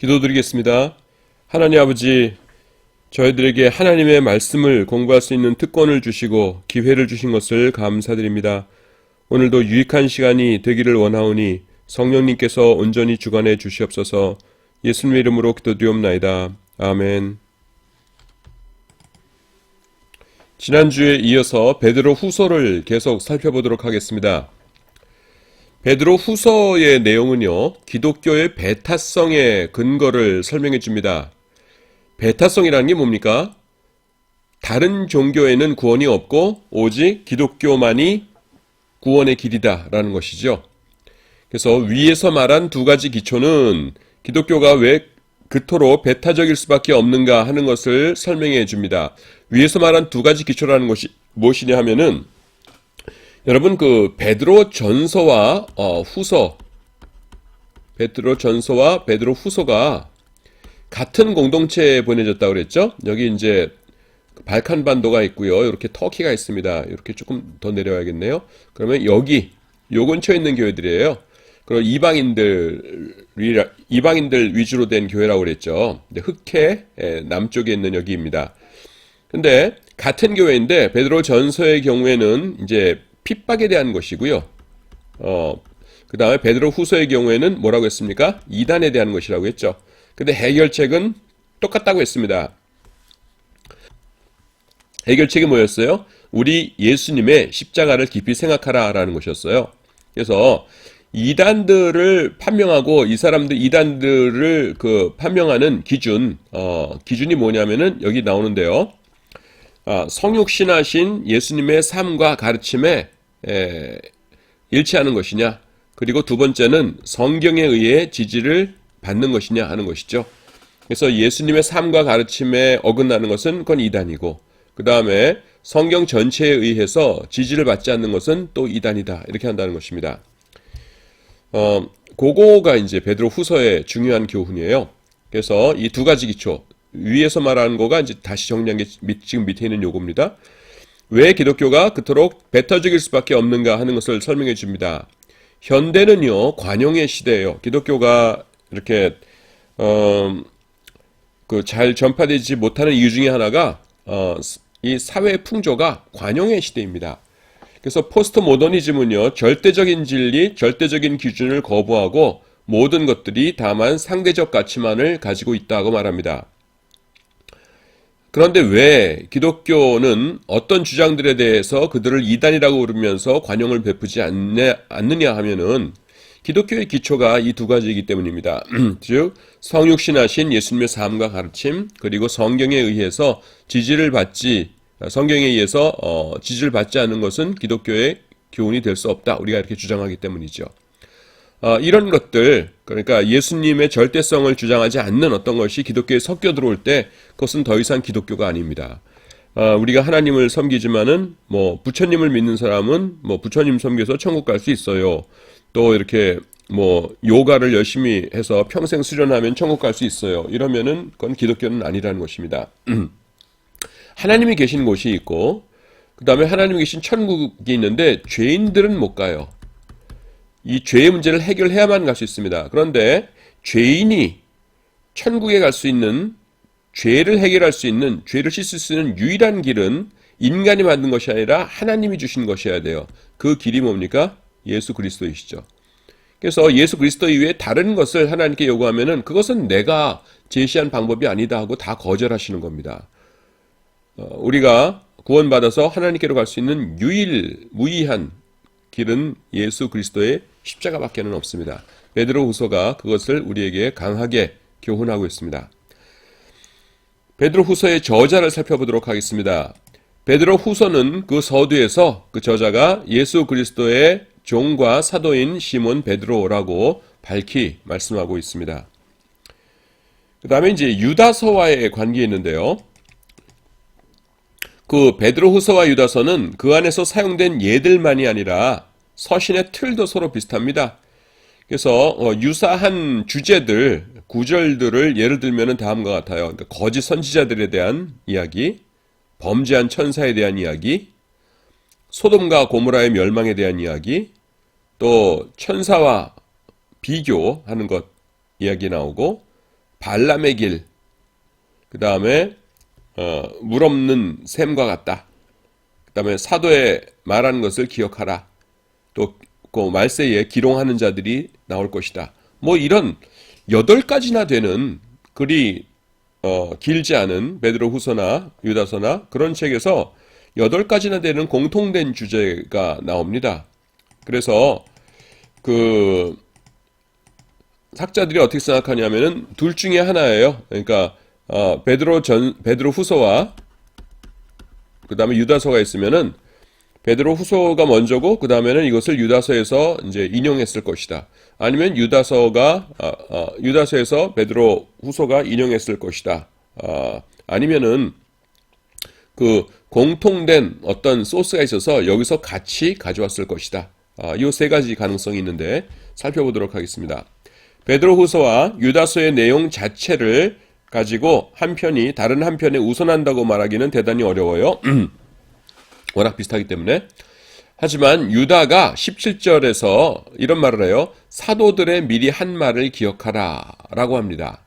기도드리겠습니다. 하나님 아버지, 저희들에게 하나님의 말씀을 공부할 수 있는 특권을 주시고 기회를 주신 것을 감사드립니다. 오늘도 유익한 시간이 되기를 원하오니 성령님께서 온전히 주관해 주시옵소서. 예수님의 이름으로 기도드리옵나이다. 아멘. 지난주에 이어서 베드로 후서를 계속 살펴보도록 하겠습니다. 베드로 후서의 내용은요, 기독교의 배타성의 근거를 설명해 줍니다. 배타성이라는 게 뭡니까? 다른 종교에는 구원이 없고 오직 기독교만이 구원의 길이다 라는 것이죠. 그래서 위에서 말한 두 가지 기초는 기독교가 왜 그토록 배타적일 수밖에 없는가 하는 것을 설명해 줍니다. 위에서 말한 두 가지 기초라는 것이 무엇이냐 하면은, 여러분 베드로 전서와 후서, 베드로 전서와 베드로 후서가 같은 공동체에 보내졌다고 그랬죠? 여기 이제 발칸 반도가 있고요. 이렇게 터키가 있습니다. 이렇게 조금 더 내려와야겠네요. 그러면 여기 요 근처에 있는 교회들이에요. 그리고 이방인들 위주로 된 교회라고 그랬죠. 흑해 남쪽에 있는 여기입니다. 근데 같은 교회인데 베드로 전서의 경우에는 이제 핍박에 대한 것이고요. 그 다음에 베드로 후서의 경우에는 뭐라고 했습니까? 이단에 대한 것이라고 했죠. 근데 해결책은 똑같다고 했습니다. 해결책이 뭐였어요? 우리 예수님의 십자가를 깊이 생각하라 라는 것이었어요. 그래서 이단들을 판명하고 이 사람들 이단들을 판명하는 기준이 뭐냐면은 여기 나오는데요. 성육신하신 예수님의 삶과 가르침에 일치하는 것이냐, 그리고 두 번째는 성경에 의해 지지를 받는 것이냐 하는 것이죠. 그래서 예수님의 삶과 가르침에 어긋나는 것은 그건 이단이고, 그 다음에 성경 전체에 의해서 지지를 받지 않는 것은 또 이단이다, 이렇게 한다는 것입니다. 그거가 이제 베드로 후서의 중요한 교훈이에요. 그래서 이 두 가지 기초, 위에서 말하는 거가 이제 다시 정리한 게 지금 밑에 있는 요겁니다. 왜 기독교가 그토록 배타적일 수밖에 없는가 하는 것을 설명해 줍니다. 현대는요, 관용의 시대예요. 기독교가 이렇게 잘 전파되지 못하는 이유 중에 하나가 이 사회 풍조가 관용의 시대입니다. 그래서 포스트 모더니즘은요, 절대적인 진리, 절대적인 기준을 거부하고 모든 것들이 다만 상대적 가치만을 가지고 있다고 말합니다. 그런데 왜 기독교는 어떤 주장들에 대해서 그들을 이단이라고 부르면서 관용을 베푸지 않느냐 하면은, 기독교의 기초가 이 두 가지이기 때문입니다. 즉 성육신하신 예수님의 삶과 가르침, 그리고 성경에 의해서 지지를 받지 않는 것은 기독교의 교훈이 될 수 없다, 우리가 이렇게 주장하기 때문이죠. 이런 것들, 그러니까 예수님의 절대성을 주장하지 않는 어떤 것이 기독교에 섞여 들어올 때 그것은 더 이상 기독교가 아닙니다. 우리가 하나님을 섬기지만은 부처님을 믿는 사람은 부처님 섬겨서 천국 갈 수 있어요. 또 이렇게 요가를 열심히 해서 평생 수련하면 천국 갈 수 있어요. 이러면은 그건 기독교는 아니라는 것입니다. 하나님이 계신 곳이 있고, 그 다음에 하나님이 계신 천국이 있는데 죄인들은 못 가요. 이 죄의 문제를 해결해야만 갈 수 있습니다. 그런데 죄인이 천국에 갈 수 있는, 죄를 해결할 수 있는, 죄를 씻을 수 있는 유일한 길은 인간이 만든 것이 아니라 하나님이 주신 것이어야 돼요. 그 길이 뭡니까? 예수 그리스도이시죠. 그래서 예수 그리스도 이외에 다른 것을 하나님께 요구하면은 그것은 내가 제시한 방법이 아니다 하고 다 거절하시는 겁니다. 우리가 구원받아서 하나님께로 갈 수 있는 무의한 길은 예수 그리스도의 십자가밖에는 없습니다. 베드로 후서가 그것을 우리에게 강하게 교훈하고 있습니다. 베드로 후서의 저자를 살펴보도록 하겠습니다. 베드로 후서는 그 서두에서 그 저자가 예수 그리스도의 종과 사도인 시몬 베드로라고 밝히 말씀하고 있습니다. 그 다음에 이제 유다서와의 관계가 있는데요. 그 베드로 후서와 유다서는 그 안에서 사용된 예들만이 아니라 서신의 틀도 서로 비슷합니다. 그래서 유사한 주제들, 구절들을 예를 들면 다음과 같아요. 그러니까 거짓 선지자들에 대한 이야기, 범죄한 천사에 대한 이야기, 소돔과 고모라의 멸망에 대한 이야기, 또 천사와 비교하는 것 이야기 나오고, 발람의 길, 그 다음에 물 없는 샘과 같다. 그 다음에 사도의 말하는 것을 기억하라. 또 그 말세에 기롱하는 자들이 나올 것이다. 뭐 이런 8가지나 되는 그리 길지 않은 베드로 후서나 유다서나 그런 책에서 8가지나 되는 공통된 주제가 나옵니다. 그래서 그 학자들이 어떻게 생각하냐면은 둘 중에 하나예요. 그러니까 베드로 후서와 그 다음에 유다서가 있으면은 베드로 후서가 먼저고 그 다음에는 이것을 유다서에서 이제 인용했을 것이다. 아니면 유다서에서 베드로 후서가 인용했을 것이다. 아니면은 그 공통된 어떤 소스가 있어서 여기서 같이 가져왔을 것이다. 이 세 가지 가능성이 있는데 살펴보도록 하겠습니다. 베드로 후서와 유다서의 내용 자체를 가지고 한 편이 다른 한 편에 우선한다고 말하기는 대단히 어려워요. 워낙 비슷하기 때문에. 하지만 유다가 17절에서 이런 말을 해요. 사도들의 미리 한 말을 기억하라 라고 합니다.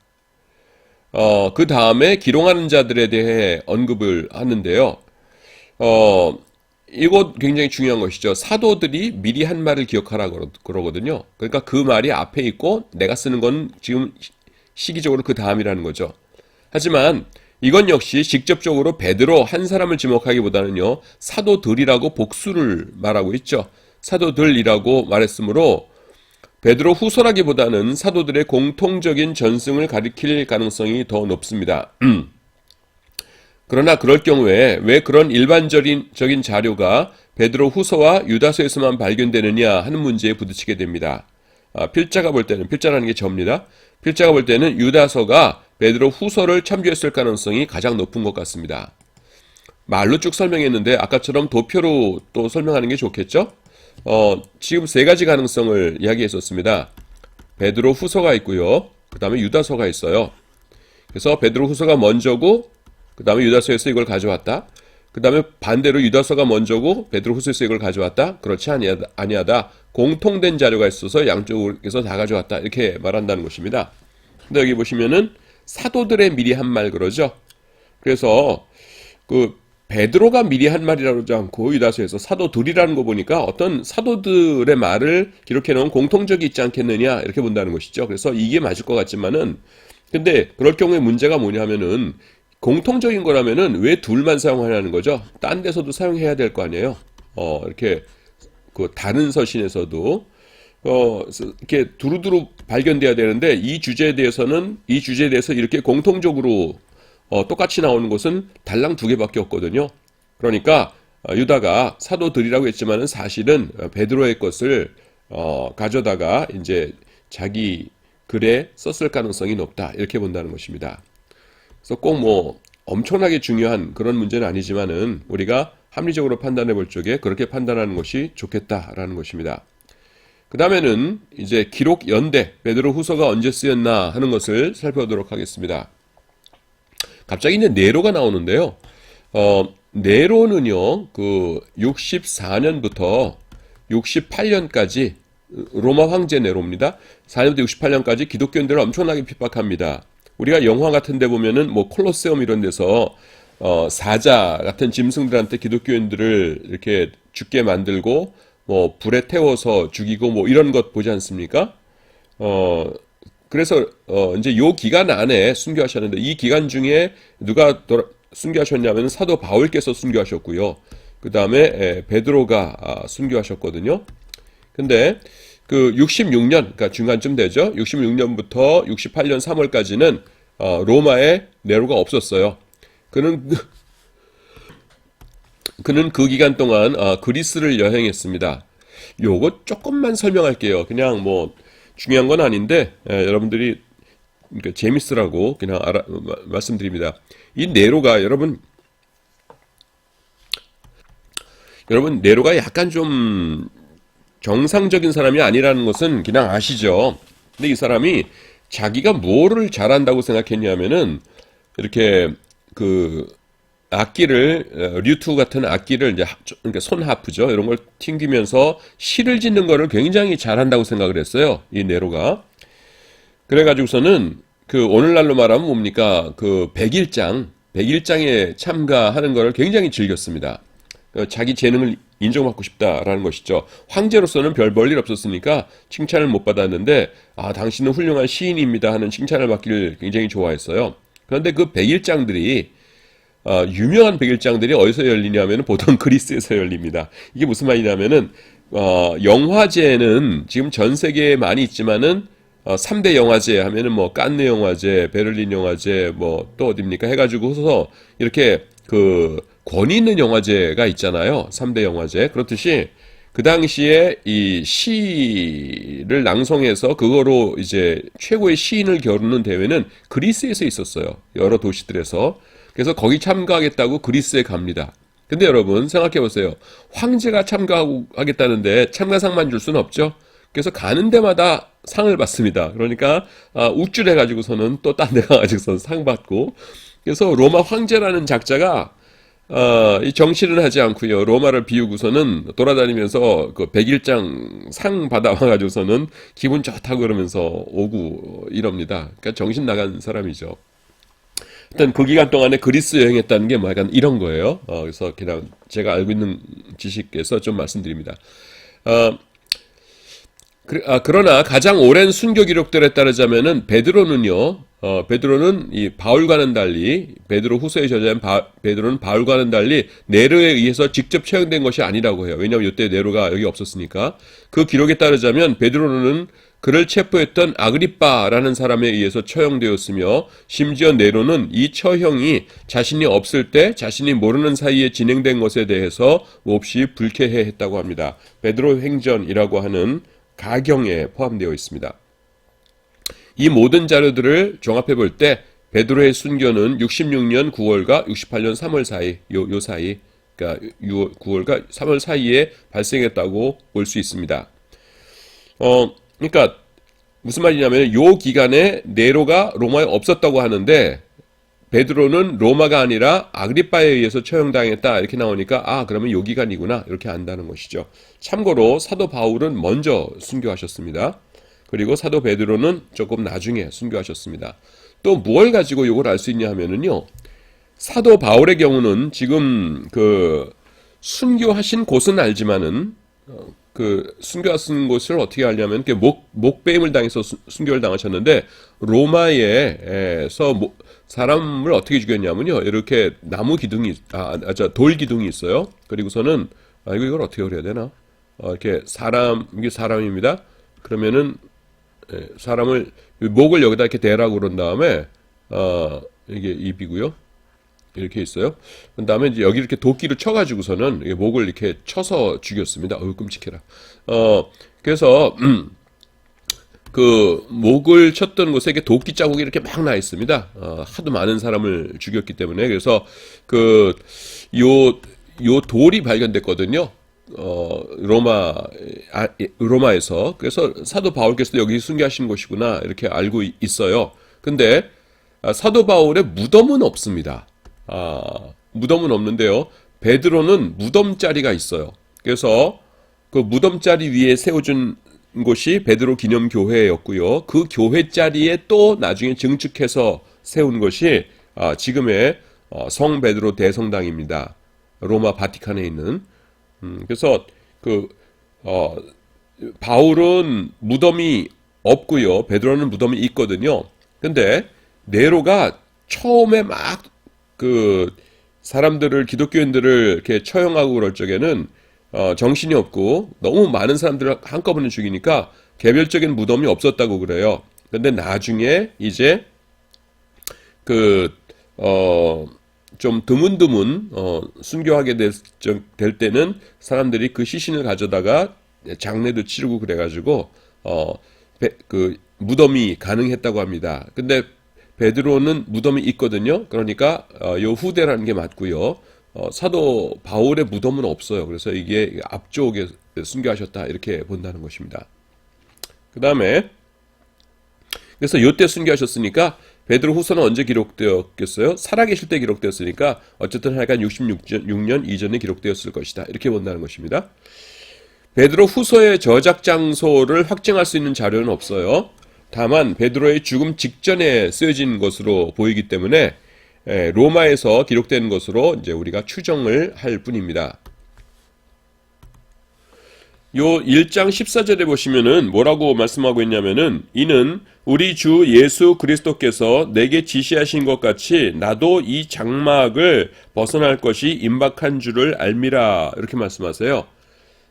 그 다음에 기롱하는 자들에 대해 언급을 하는데요. 이거 굉장히 중요한 것이죠. 사도들이 미리 한 말을 기억하라 그러거든요. 그러니까 그 말이 앞에 있고 내가 쓰는 건 지금 시기적으로 그 다음이라는 거죠. 하지만 이건 역시 직접적으로 베드로 한 사람을 지목하기보다는요, 사도들이라고 복수를 말하고 있죠. 사도들이라고 말했으므로 베드로 후서라기보다는 사도들의 공통적인 전승을 가리킬 가능성이 더 높습니다. 그러나 그럴 경우에 왜 그런 일반적인 자료가 베드로 후서와 유다서에서만 발견되느냐 하는 문제에 부딪히게 됩니다. 필자가 볼 때는, 필자라는 게 저입니다. 필자가 볼 때는 유다서가 베드로 후서를 참조했을 가능성이 가장 높은 것 같습니다. 말로 쭉 설명했는데 아까처럼 도표로 또 설명하는 게 좋겠죠? 지금 3가지 가능성을 이야기했었습니다. 베드로 후서가 있고요. 그 다음에 유다서가 있어요. 그래서 베드로 후서가 먼저고 그 다음에 유다서에서 이걸 가져왔다. 그 다음에 반대로 유다서가 먼저고 베드로 후서에서 이걸 가져왔다. 그렇지 아니하다. 공통된 자료가 있어서 양쪽에서 다 가져왔다. 이렇게 말한다는 것입니다. 근데 여기 보시면은 사도들의 미리 한 말 그러죠. 그래서 그 베드로가 미리 한 말이라고 하지 않고 유다서에서 사도들이라는 거 보니까 어떤 사도들의 말을 기록해 놓은 공통적이 있지 않겠느냐 이렇게 본다는 것이죠. 그래서 이게 맞을 것 같지만은 근데 그럴 경우에 문제가 뭐냐면은 공통적인 거라면은 왜 둘만 사용하냐는 거죠. 딴 데서도 사용해야 될 거 아니에요. 이렇게 그 다른 서신에서도 이렇게 두루두루 발견돼야 되는데 이 주제에 대해서 이렇게 공통적으로 똑같이 나오는 것은 달랑 2개밖에 없거든요. 그러니까 유다가 사도들이라고 했지만은 사실은 베드로의 것을 가져다가 이제 자기 글에 썼을 가능성이 높다 이렇게 본다는 것입니다. 그래서 꼭 뭐 엄청나게 중요한 그런 문제는 아니지만은 우리가 합리적으로 판단해 볼 적에 그렇게 판단하는 것이 좋겠다라는 것입니다. 그 다음에는 이제 기록 연대, 베드로 후서가 언제 쓰였나 하는 것을 살펴보도록 하겠습니다. 갑자기 이제 네로가 나오는데요. 네로는요, 그 64년부터 68년까지 로마 황제 네로입니다. 4년부터 68년까지 기독교인들을 엄청나게 핍박합니다. 우리가 영화 같은 데 보면은 뭐 콜로세움 이런 데서 사자 같은 짐승들한테 기독교인들을 이렇게 죽게 만들고 뭐 불에 태워서 죽이고 뭐 이런 것 보지 않습니까? 그래서 이제 요 기간 안에 순교하셨는데 이 기간 중에 누가 순교하셨냐면 사도 바울께서 순교하셨고요. 그 다음에 베드로가 순교하셨거든요. 근데 그 66년, 그러니까 중간쯤 되죠. 66년부터 68년 3월까지는 로마에 네로가 없었어요. 그는 그 기간 동안 그리스를 여행했습니다. 요거 조금만 설명할게요. 그냥 뭐 중요한 건 아닌데 여러분들이 그러니까 재밌으라고 그냥 말씀드립니다. 이 네로가 여러분 네로가 약간 좀 정상적인 사람이 아니라는 것은 그냥 아시죠. 근데 이 사람이 자기가 뭐를 잘한다고 생각했냐면은 이렇게 그 악기를 류투 같은 악기를 이제 그러니까 손하프죠. 이런 걸 튕기면서 시를 짓는 거를 굉장히 잘한다고 생각을 했어요. 이 네로가. 그래가지고서는 그 오늘날로 말하면 뭡니까? 그 백일장에 참가하는 것을 굉장히 즐겼습니다. 자기 재능을 인정받고 싶다라는 것이죠. 황제로서는 별 볼일 없었으니까 칭찬을 못 받았는데, 아, 당신은 훌륭한 시인입니다 하는 칭찬을 받기를 굉장히 좋아했어요. 그런데 그 백일장들이 유명한 백일장들이 어디서 열리냐면 보통 그리스에서 열립니다. 이게 무슨 말이냐면은 영화제는 지금 전 세계에 많이 있지만은 3대 영화제 하면은 뭐 칸느 영화제, 베를린 영화제, 뭐 또 어딥니까 해가지고서 이렇게 그 권위 있는 영화제가 있잖아요. 3대 영화제. 그렇듯이 그 당시에 이 시를 낭송해서 그거로 이제 최고의 시인을 겨루는 대회는 그리스에서 있었어요. 여러 도시들에서. 그래서 거기 참가하겠다고 그리스에 갑니다. 근데 여러분 생각해 보세요. 황제가 참가하겠다는데 참가상만 줄 수는 없죠. 그래서 가는 데마다 상을 받습니다. 그러니까 우쭐해 가지고서는 또 딴 데 가가지고서 상 받고, 그래서 로마 황제라는 작자가 이 정치는 하지 않고요. 로마를 비우고서는 돌아다니면서 그 백일장 상 받아와가지고서는 기분 좋다고 그러면서 오고 이럽니다. 그러니까 정신 나간 사람이죠. 일단 그 기간 동안에 그리스 여행했다는 게 뭐 약간 이런 거예요. 그래서 그냥 제가 알고 있는 지식에서 좀 말씀드립니다. 그러나 가장 오랜 순교 기록들에 따르자면은 베드로는 이 바울과는 달리, 베드로 후서의 저자인 베드로는 바울과는 달리 네로에 의해서 직접 처형된 것이 아니라고 해요. 왜냐하면 이때 네로가 여기 없었으니까. 그 기록에 따르자면 베드로는 그를 체포했던 아그리빠라는 사람에 의해서 처형되었으며, 심지어 네로는 이 처형이 자신이 없을 때 자신이 모르는 사이에 진행된 것에 대해서 몹시 불쾌해했다고 합니다. 베드로 행전이라고 하는 가경에 포함되어 있습니다. 이 모든 자료들을 종합해 볼 때 베드로의 순교는 66년 9월과 68년 3월 사이, 요 사이, 그러니까 9월과 3월 사이에 발생했다고 볼 수 있습니다. 그러니까 무슨 말이냐면 요 기간에 네로가 로마에 없었다고 하는데 베드로는 로마가 아니라 아그리빠에 의해서 처형당했다 이렇게 나오니까 그러면 요 기간이구나 이렇게 안다는 것이죠. 참고로 사도 바울은 먼저 순교하셨습니다. 그리고 사도 베드로는 조금 나중에 순교하셨습니다. 또 무엇을 가지고 이걸 알 수 있냐 하면은요. 사도 바울의 경우는 지금 그 순교하신 곳은 알지만은 그 순교하신 곳을 어떻게 알냐면 목배임을 당해서 순교를 당하셨는데, 로마에서 사람을 어떻게 죽였냐면요. 이렇게 나무 기둥이 돌 기둥이 있어요. 그리고서는 이걸 어떻게 그려야 되나? 이렇게 이게 사람입니다. 그러면은 사람을 목을 여기다 이렇게 대라고 그런 다음에 이게 입이고요. 이렇게 있어요. 그 다음에 이제 여기 이렇게 도끼를 쳐가지고서는 목을 이렇게 쳐서 죽였습니다. 끔찍해라. 그래서 그 목을 쳤던 곳에 이렇게 도끼 자국이 이렇게 막 나 있습니다. 하도 많은 사람을 죽였기 때문에. 그래서 요 돌이 발견됐거든요. 로마에서. 그래서 사도 바울께서 여기 순교하신 곳이구나 이렇게 알고 있어요. 근데 사도 바울의 무덤은 없습니다. 무덤은 없는데요. 베드로는 무덤자리가 있어요. 그래서 그 무덤자리 위에 세워준 곳이 베드로 기념교회였고요. 그 교회 자리에 또 나중에 증축해서 세운 것이 지금의 성 베드로 대성당입니다. 로마 바티칸에 있는. 그래서 바울은 무덤이 없고요. 베드로는 무덤이 있거든요. 근데 네로가 처음에 막 사람들을, 기독교인들을 이렇게 처형하고 그럴 적에는 정신이 없고 너무 많은 사람들을 한꺼번에 죽이니까 개별적인 무덤이 없었다고 그래요. 근데 나중에 이제 좀 드문드문 순교하게 될 때는 사람들이 그 시신을 가져다가 장례도 치르고 그래가지고 무덤이 가능했다고 합니다. 근데 베드로는 무덤이 있거든요. 그러니까 요 후대라는 게 맞고요. 사도 바울의 무덤은 없어요. 그래서 이게 앞쪽에 순교하셨다 이렇게 본다는 것입니다. 그 다음에 그래서 요때 순교하셨으니까 베드로 후서는 언제 기록되었겠어요? 살아계실 때 기록되었으니까 어쨌든 하여간 66년 이전에 기록되었을 것이다 이렇게 본다는 것입니다. 베드로 후서의 저작 장소를 확정할 수 있는 자료는 없어요. 다만 베드로의 죽음 직전에 쓰여진 것으로 보이기 때문에 로마에서 기록된 것으로 이제 우리가 추정을 할 뿐입니다. 요 1장 14절에 보시면은 뭐라고 말씀하고 있냐면은 이는 우리 주 예수 그리스도께서 내게 지시하신 것 같이 나도 이 장막을 벗어날 것이 임박한 줄을 알미라 이렇게 말씀하세요.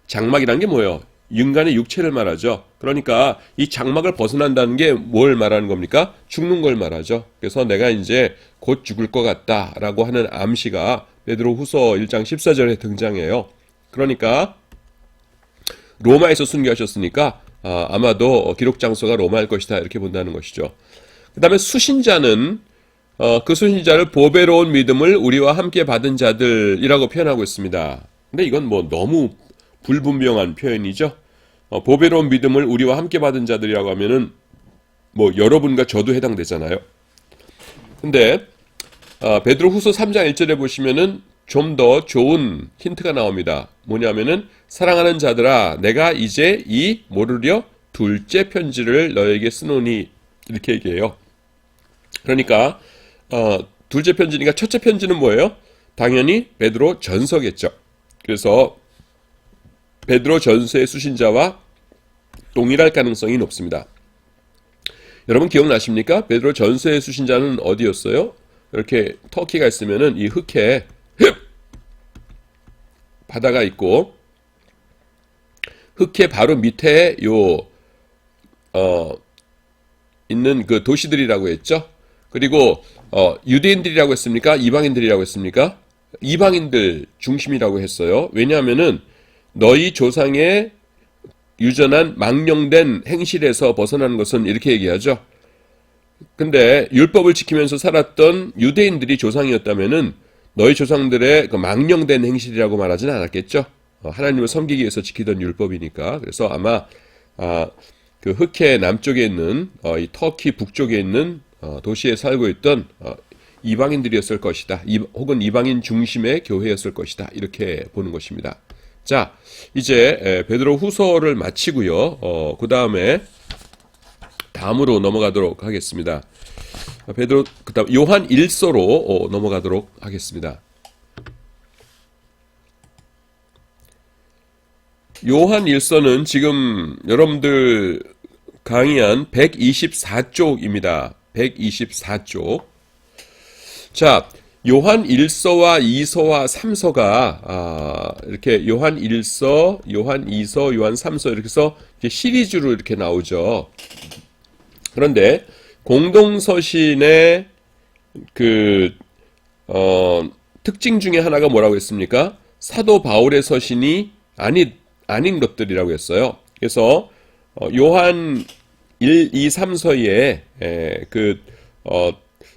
장막이란 게 뭐예요? 인간의 육체를 말하죠. 그러니까 이 장막을 벗어난다는 게 뭘 말하는 겁니까? 죽는 걸 말하죠. 그래서 내가 이제 곧 죽을 것 같다라고 하는 암시가 베드로후서 1장 14절에 등장해요. 그러니까 로마에서 순교하셨으니까 아마도 기록 장소가 로마일 것이다 이렇게 본다는 것이죠. 그 다음에 수신자는 그 수신자를 보배로운 믿음을 우리와 함께 받은 자들이라고 표현하고 있습니다. 근데 이건 뭐 너무 불분명한 표현이죠. 보배로운 믿음을 우리와 함께 받은 자들이라고 하면은 뭐 여러분과 저도 해당되잖아요. 근데 베드로후서 3장 1절에 보시면은 좀 더 좋은 힌트가 나옵니다. 뭐냐면은 사랑하는 자들아 내가 이제 이 모르려 둘째 편지를 너에게 쓰노니 이렇게 얘기해요. 그러니까 둘째 편지니까 첫째 편지는 뭐예요? 당연히 베드로 전서겠죠. 그래서 베드로 전서의 수신자와 동일할 가능성이 높습니다. 여러분 기억나십니까? 베드로 전서의 수신자는 어디였어요? 이렇게 터키가 있으면은 이 흑해 바다가 있고 흑해 바로 밑에 있는 그 도시들이라고 했죠. 그리고 유대인들이라고 했습니까? 이방인들이라고 했습니까? 이방인들 중심이라고 했어요. 왜냐하면은 너희 조상의 유전한 망령된 행실에서 벗어나는 것은 이렇게 얘기하죠. 근데 율법을 지키면서 살았던 유대인들이 조상이었다면은 너희 조상들의 그 망령된 행실이라고 말하지는 않았겠죠. 하나님을 섬기기 위해서 지키던 율법이니까. 그래서 아마 그 흑해 남쪽에 있는 이 터키 북쪽에 있는 도시에 살고 있던 이방인들이었을 것이다. 혹은 이방인 중심의 교회였을 것이다. 이렇게 보는 것입니다. 자, 이제 베드로 후서를 마치고요. 그 다음에 다음으로 넘어가도록 하겠습니다. 베드로 그다음 요한 1서로 넘어가도록 하겠습니다. 요한 1서는 지금 여러분들 강의한 124쪽입니다. 124쪽. 자, 요한 1서와 2서와 3서가 이렇게 요한 1서, 요한 2서, 요한 3서 이렇게 해서 시리즈로 이렇게 나오죠. 그런데 공동서신의 특징 중에 하나가 뭐라고 했습니까? 사도 바울의 서신이 아닌 것들이라고 했어요. 그래서 요한 1, 2, 3서에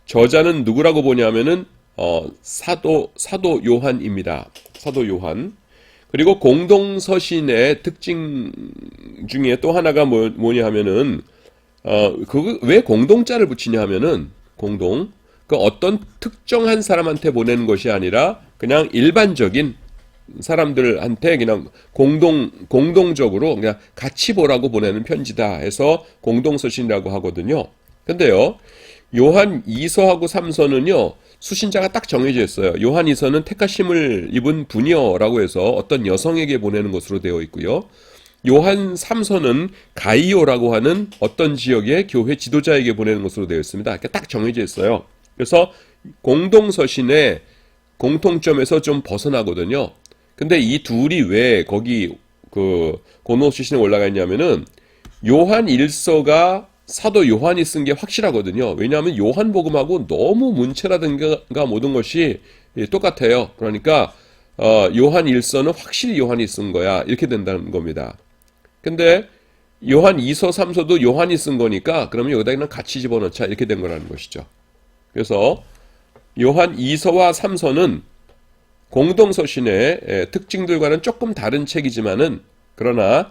저자는 누구라고 보냐면은 사도 요한입니다. 사도 요한. 그리고 공동서신의 특징 중에 또 하나가 뭐냐 하면은 왜 공동자를 붙이냐 하면은 그 어떤 특정한 사람한테 보내는 것이 아니라 그냥 일반적인 사람들한테 그냥 공동적으로 그냥 같이 보라고 보내는 편지다 해서 공동서신이라고 하거든요. 근데요, 요한 2서하고 3서는요, 수신자가 딱 정해져 있어요. 요한 2서는 택하심을 입은 부녀라고 해서 어떤 여성에게 보내는 것으로 되어 있고요. 요한 3서는 가이오라고 하는 어떤 지역의 교회 지도자에게 보내는 것으로 되어 있습니다. 이렇게 딱 정해져 있어요. 그래서 공동서신의 공통점에서 좀 벗어나거든요. 근데 이 둘이 왜 거기 공동서신에 올라가 있냐면은 요한 1서가 사도 요한이 쓴 게 확실하거든요. 왜냐하면 요한복음하고 너무 문체라든가 모든 것이 똑같아요. 그러니까 요한 1서는 확실히 요한이 쓴 거야. 이렇게 된다는 겁니다. 근데 요한 2서, 3서도 요한이 쓴 거니까 그러면 여기다 그냥 같이 집어넣자 이렇게 된 거라는 것이죠. 그래서 요한 2서와 3서는 공동서신의 특징들과는 조금 다른 책이지만은 그러나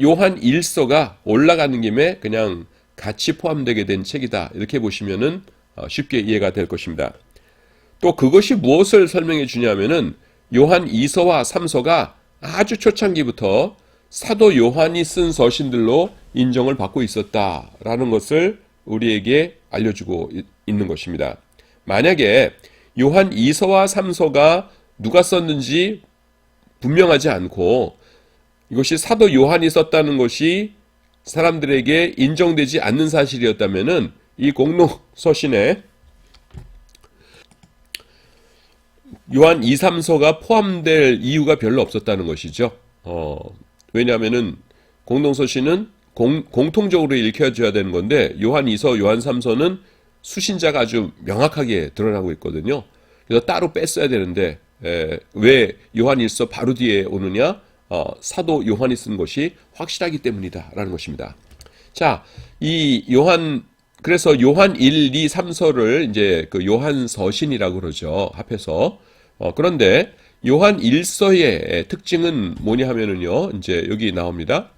요한 1서가 올라가는 김에 그냥 같이 포함되게 된 책이다. 이렇게 보시면은 쉽게 이해가 될 것입니다. 또 그것이 무엇을 설명해 주냐면은 요한 2서와 3서가 아주 초창기부터 사도 요한이 쓴 서신들로 인정을 받고 있었다라는 것을 우리에게 알려주고 있는 것입니다. 만약에 요한 2서와 3서가 누가 썼는지 분명하지 않고 이것이 사도 요한이 썼다는 것이 사람들에게 인정되지 않는 사실이었다면은 이 공동 서신에 요한 2, 3서가 포함될 이유가 별로 없었다는 것이죠. 왜냐하면은 공동 서신은 공통적으로 읽혀져야 되는 건데 요한 2서, 요한 3서는 수신자가 아주 명확하게 드러나고 있거든요. 그래서 따로 뺐어야 되는데 왜 요한 1서 바로 뒤에 오느냐? 사도 요한이 쓴 것이 확실하기 때문이다 라는 것입니다. 자, 그래서 요한 1, 2, 3서를 이제 그 요한 서신이라고 그러죠. 합해서. 그런데 요한 1서의 특징은 뭐냐 하면은요. 이제 여기 나옵니다.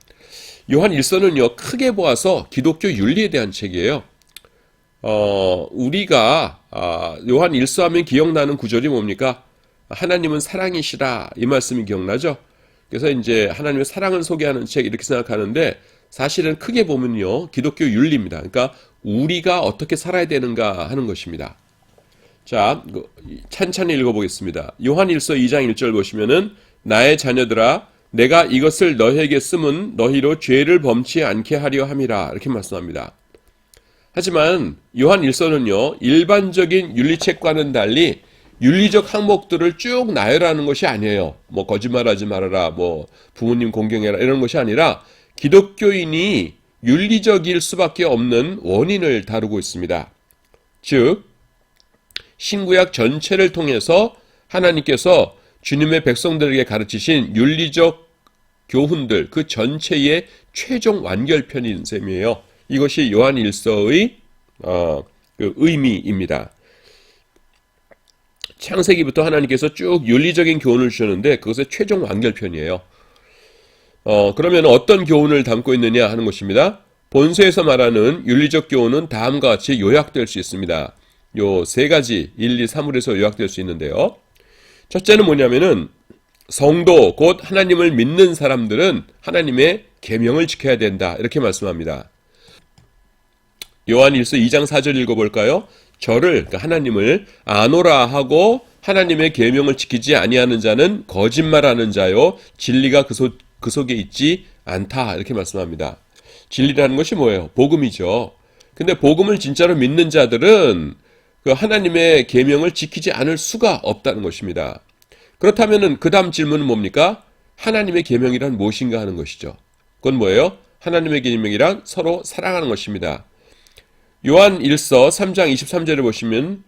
요한 1서는요. 크게 보아서 기독교 윤리에 대한 책이에요. 우리가 요한 1서 하면 기억나는 구절이 뭡니까? 하나님은 사랑이시라 이 말씀이 기억나죠? 그래서 이제 하나님의 사랑을 소개하는 책 이렇게 생각하는데 사실은 크게 보면요. 기독교 윤리입니다. 그러니까 우리가 어떻게 살아야 되는가 하는 것입니다. 자, 찬찬히 읽어보겠습니다. 요한 1서 2장 1절 보시면은 나의 자녀들아 내가 이것을 너희에게 쓰면 너희로 죄를 범치 않게 하려 함이라 이렇게 말씀합니다. 하지만 요한 1서는요. 일반적인 윤리책과는 달리 윤리적 항목들을 쭉 나열하는 것이 아니에요. 뭐 거짓말하지 말아라, 뭐 부모님 공경해라 이런 것이 아니라 기독교인이 윤리적일 수밖에 없는 원인을 다루고 있습니다. 즉 신구약 전체를 통해서 하나님께서 주님의 백성들에게 가르치신 윤리적 교훈들 그 전체의 최종 완결편인 셈이에요. 이것이 요한 1서의 그 의미입니다. 창세기부터 하나님께서 쭉 윤리적인 교훈을 주셨는데 그것의 최종 완결편이에요. 그러면 어떤 교훈을 담고 있느냐 하는 것입니다. 본서에서 말하는 윤리적 교훈은 다음과 같이 요약될 수 있습니다. 요 세 가지 1, 2, 3으로서 요약될 수 있는데요. 첫째는 뭐냐면은 성도 곧 하나님을 믿는 사람들은 하나님의 계명을 지켜야 된다 이렇게 말씀합니다. 요한 1서 2장 4절 읽어볼까요? 저를 그러니까 하나님을 아노라 하고 하나님의 계명을 지키지 아니하는 자는 거짓말하는 자요 진리가 그 속에 있지 않다 이렇게 말씀합니다. 진리라는 것이 뭐예요? 복음이죠. 근데 복음을 진짜로 믿는 자들은 그 하나님의 계명을 지키지 않을 수가 없다는 것입니다. 그렇다면은 그 다음 질문은 뭡니까? 하나님의 계명이란 무엇인가 하는 것이죠. 그건 뭐예요? 하나님의 계명이란 서로 사랑하는 것입니다. 요한 1서 3장 23절을 보시면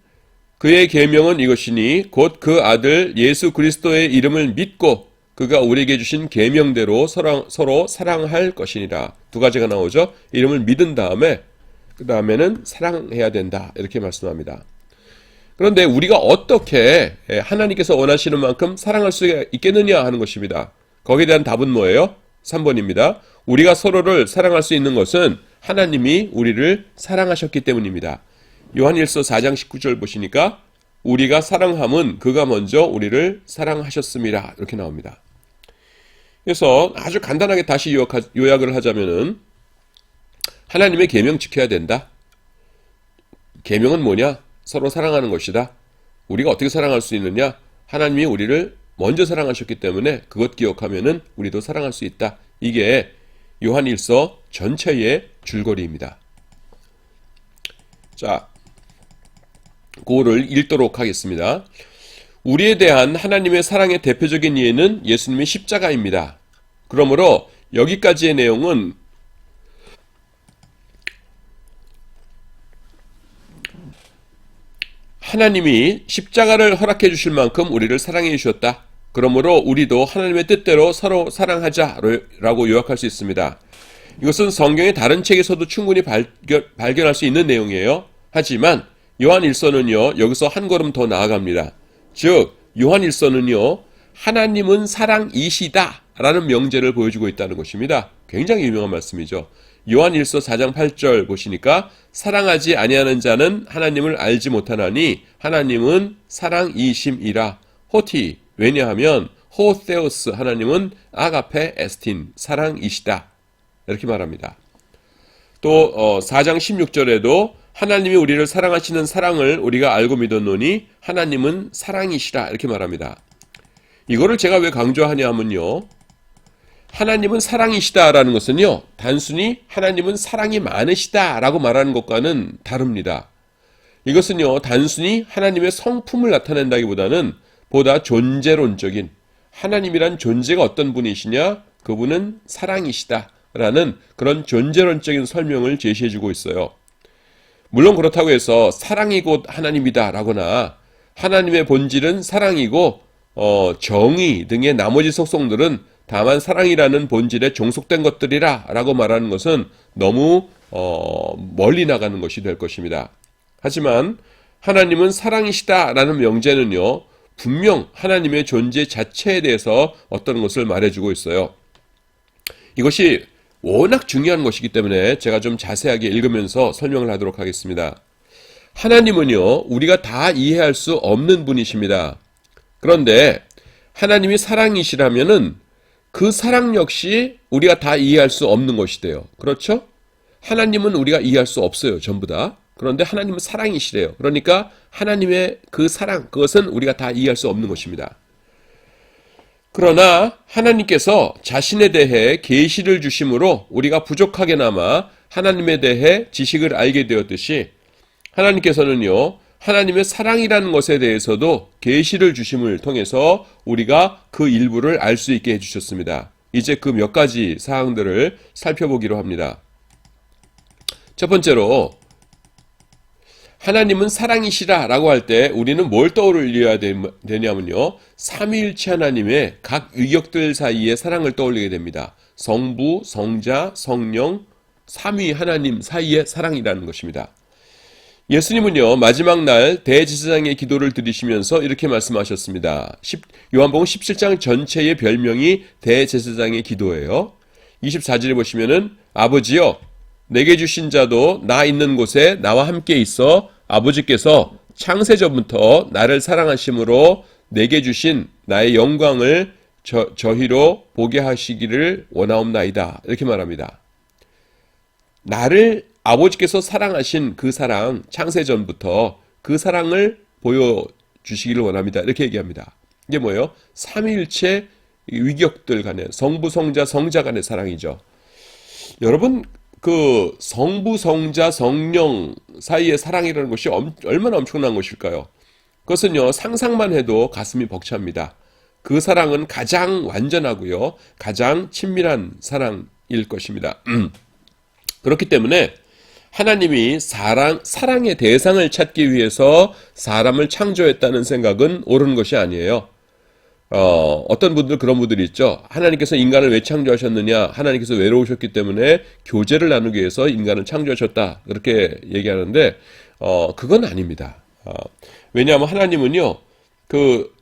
그의 계명은 이것이니 곧 그 아들 예수 그리스도의 이름을 믿고 그가 우리에게 주신 계명대로 서로 사랑할 것이니라. 두 가지가 나오죠. 이름을 믿은 다음에 그 다음에는 사랑해야 된다 이렇게 말씀합니다. 그런데 우리가 어떻게 하나님께서 원하시는 만큼 사랑할 수 있겠느냐 하는 것입니다. 거기에 대한 답은 뭐예요? 3번입니다. 우리가 서로를 사랑할 수 있는 것은 하나님이 우리를 사랑하셨기 때문입니다. 요한 1서 4장 19절 보시니까 우리가 사랑함은 그가 먼저 우리를 사랑하셨습니다. 이렇게 나옵니다. 그래서 아주 간단하게 다시 요약을 하자면은 하나님의 계명 지켜야 된다. 계명은 뭐냐? 서로 사랑하는 것이다. 우리가 어떻게 사랑할 수 있느냐? 하나님이 우리를 먼저 사랑하셨기 때문에 그것 기억하면은 우리도 사랑할 수 있다. 이게 요한 1서 전체의 줄거리입니다. 자, 그거를 읽도록 하겠습니다. 우리에 대한 하나님의 사랑의 대표적인 예는 예수님의 십자가입니다. 그러므로 여기까지의 내용은 하나님이 십자가를 허락해 주실 만큼 우리를 사랑해 주셨다. 그러므로 우리도 하나님의 뜻대로 서로 사랑하자라고 요약할 수 있습니다. 이것은 성경의 다른 책에서도 충분히 발견할 수 있는 내용이에요. 하지만 요한 1서는요. 여기서 한 걸음 더 나아갑니다. 즉 요한 1서는요. 하나님은 사랑이시다 라는 명제를 보여주고 있다는 것입니다. 굉장히 유명한 말씀이죠. 요한 1서 4장 8절 보시니까 사랑하지 아니하는 자는 하나님을 알지 못하나니 하나님은 사랑이심이라. 호티 왜냐하면 호세우스, 하나님은 아가페 에스틴, 사랑이시다. 이렇게 말합니다. 또 4장 16절에도 하나님이 우리를 사랑하시는 사랑을 우리가 알고 믿었노니 하나님은 사랑이시라 이렇게 말합니다. 이거를 제가 왜 강조하냐 하면요, 하나님은 사랑이시다라는 것은요, 단순히 하나님은 사랑이 많으시다라고 말하는 것과는 다릅니다. 이것은요, 단순히 하나님의 성품을 나타낸다기보다는 보다 존재론적인, 하나님이란 존재가 어떤 분이시냐, 그분은 사랑이시다라는 그런 존재론적인 설명을 제시해주고 있어요. 물론 그렇다고 해서 사랑이 곧 하나님이다라거나 하나님의 본질은 사랑이고 정의 등의 나머지 속성들은 다만 사랑이라는 본질에 종속된 것들이라 라고 말하는 것은 너무 멀리 나가는 것이 될 것입니다. 하지만 하나님은 사랑이시다라는 명제는요, 분명 하나님의 존재 자체에 대해서 어떤 것을 말해주고 있어요. 이것이 워낙 중요한 것이기 때문에 제가 좀 자세하게 읽으면서 설명을 하도록 하겠습니다. 하나님은요, 우리가 다 이해할 수 없는 분이십니다. 그런데 하나님이 사랑이시라면은 그 사랑 역시 우리가 다 이해할 수 없는 것이 돼요. 그렇죠? 하나님은 우리가 이해할 수 없어요, 전부 다. 그런데 하나님은 사랑이시래요. 그러니까 하나님의 그 사랑, 그것은 우리가 다 이해할 수 없는 것입니다. 그러나 하나님께서 자신에 대해 계시를 주심으로 우리가 부족하게나마 하나님에 대해 지식을 알게 되었듯이 하나님께서는요, 하나님의 사랑이라는 것에 대해서도 계시를 주심을 통해서 우리가 그 일부를 알 수 있게 해주셨습니다. 이제 그 몇 가지 사항들을 살펴보기로 합니다. 첫 번째로, 하나님은 사랑이시라 라고 할 때 우리는 뭘 떠올려야 되냐면요, 삼위일체 하나님의 각 위격들 사이의 사랑을 떠올리게 됩니다. 성부, 성자, 성령, 삼위 하나님 사이의 사랑이라는 것입니다. 예수님은요, 마지막 날 대제사장의 기도를 드리시면서 이렇게 말씀하셨습니다. 요한복음 17장 전체의 별명이 대제사장의 기도예요. 24절에 보시면은 아버지여, 내게 주신 자도 나 있는 곳에 나와 함께 있어 아버지께서 창세전부터 나를 사랑하심으로 내게 주신 나의 영광을 저희로 보게 하시기를 원하옵나이다. 이렇게 말합니다. 나를 아버지께서 사랑하신 그 사랑, 창세전부터 그 사랑을 보여주시기를 원합니다. 이렇게 얘기합니다. 이게 뭐예요? 삼위일체 위격들 간의 성부, 성자, 성자 간의 사랑이죠. 여러분, 그 성부, 성자, 성령 사이의 사랑이라는 것이 얼마나 엄청난 것일까요? 그것은요, 상상만 해도 가슴이 벅찹니다. 그 사랑은 가장 완전하고요, 가장 친밀한 사랑일 것입니다. 그렇기 때문에 하나님이 사랑의 대상을 찾기 위해서 사람을 창조했다는 생각은 옳은 것이 아니에요. 어떤 분들 그런 분들이 있죠. 하나님께서 인간을 왜 창조하셨느냐? 하나님께서 외로우셨기 때문에 교제를 나누기 위해서 인간을 창조하셨다. 그렇게 얘기하는데 그건 아닙니다. 왜냐하면 하나님은요, 그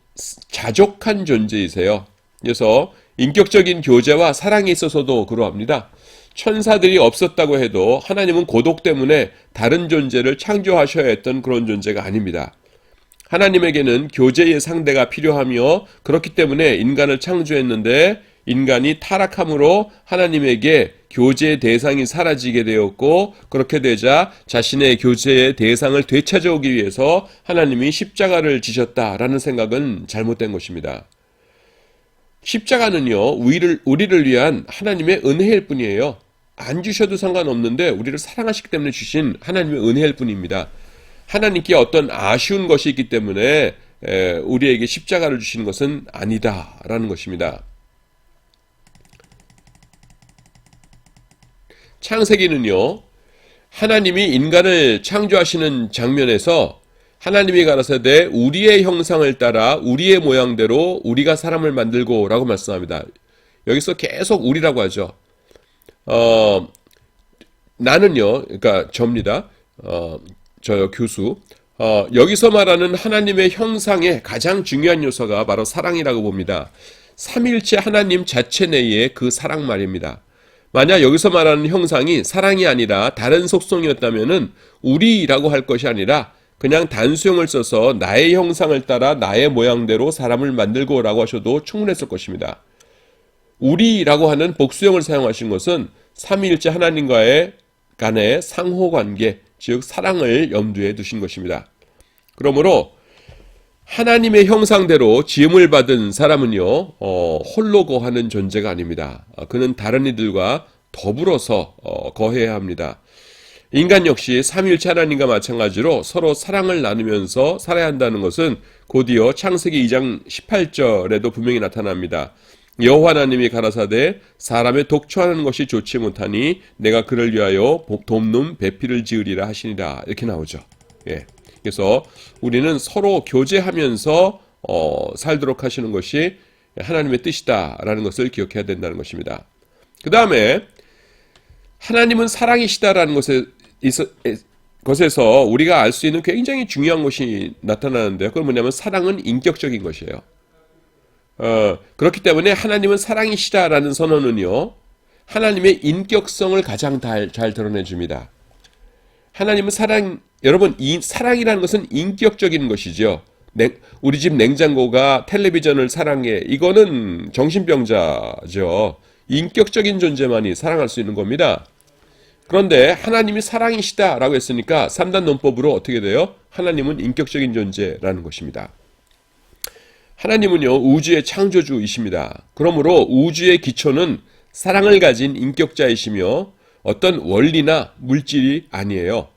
자족한 존재이세요. 그래서 인격적인 교제와 사랑에 있어서도 그러합니다. 천사들이 없었다고 해도 하나님은 고독 때문에 다른 존재를 창조하셔야 했던 그런 존재가 아닙니다. 하나님에게는 교제의 상대가 필요하며 그렇기 때문에 인간을 창조했는데 인간이 타락함으로 하나님에게 교제의 대상이 사라지게 되었고, 그렇게 되자 자신의 교제의 대상을 되찾아오기 위해서 하나님이 십자가를 지셨다라는 생각은 잘못된 것입니다. 십자가는요, 우리를 위한 하나님의 은혜일 뿐이에요. 안 주셔도 상관없는데 우리를 사랑하시기 때문에 주신 하나님의 은혜일 뿐입니다. 하나님께 어떤 아쉬운 것이 있기 때문에 우리에게 십자가를 주시는 것은 아니다라는 것입니다. 창세기는요, 하나님이 인간을 창조하시는 장면에서 하나님이 가라사대 우리의 형상을 따라 우리의 모양대로 우리가 사람을 만들고 라고 말씀합니다. 여기서 계속 우리라고 하죠. 나는요, 그러니까 접니다. 저 교수. 여기서 말하는 하나님의 형상의 가장 중요한 요소가 바로 사랑이라고 봅니다. 삼위일체 하나님 자체 내의 그 사랑 말입니다. 만약 여기서 말하는 형상이 사랑이 아니라 다른 속성이었다면은 우리라고 할 것이 아니라 그냥 단수형을 써서 나의 형상을 따라 나의 모양대로 사람을 만들고 라고 하셔도 충분했을 것입니다. 우리라고 하는 복수형을 사용하신 것은 삼위일체 하나님과의 간의 상호관계, 즉 사랑을 염두에 두신 것입니다. 그러므로 하나님의 형상대로 지음을 받은 사람은요, 홀로 거하는 존재가 아닙니다. 그는 다른 이들과 더불어서 거해야 합니다. 인간 역시 삼위일체 하나님과 마찬가지로 서로 사랑을 나누면서 살아야 한다는 것은 곧이어 창세기 2장 18절에도 분명히 나타납니다. 여호와 하나님이 가라사대 사람의 독초하는 것이 좋지 못하니 내가 그를 위하여 돕는 배필을 지으리라 하시니라, 이렇게 나오죠. 예. 그래서 우리는 서로 교제하면서 살도록 하시는 것이 하나님의 뜻이다라는 것을 기억해야 된다는 것입니다. 그 다음에 하나님은 사랑이시다라는 것에서 우리가 알 수 있는 굉장히 중요한 것이 나타나는데요. 그건 뭐냐면 사랑은 인격적인 것이에요. 그렇기 때문에 하나님은 사랑이시다라는 선언은요, 하나님의 인격성을 가장 잘 드러내줍니다. 하나님은 여러분, 사랑이라는 것은 인격적인 것이죠. 우리 집 냉장고가 텔레비전을 사랑해. 이거는 정신병자죠. 인격적인 존재만이 사랑할 수 있는 겁니다. 그런데 하나님이 사랑이시다라고 했으니까 3단 논법으로 어떻게 돼요? 하나님은 인격적인 존재라는 것입니다. 하나님은요, 우주의 창조주이십니다. 그러므로 우주의 기초는 사랑을 가진 인격자이시며 어떤 원리나 물질이 아니에요.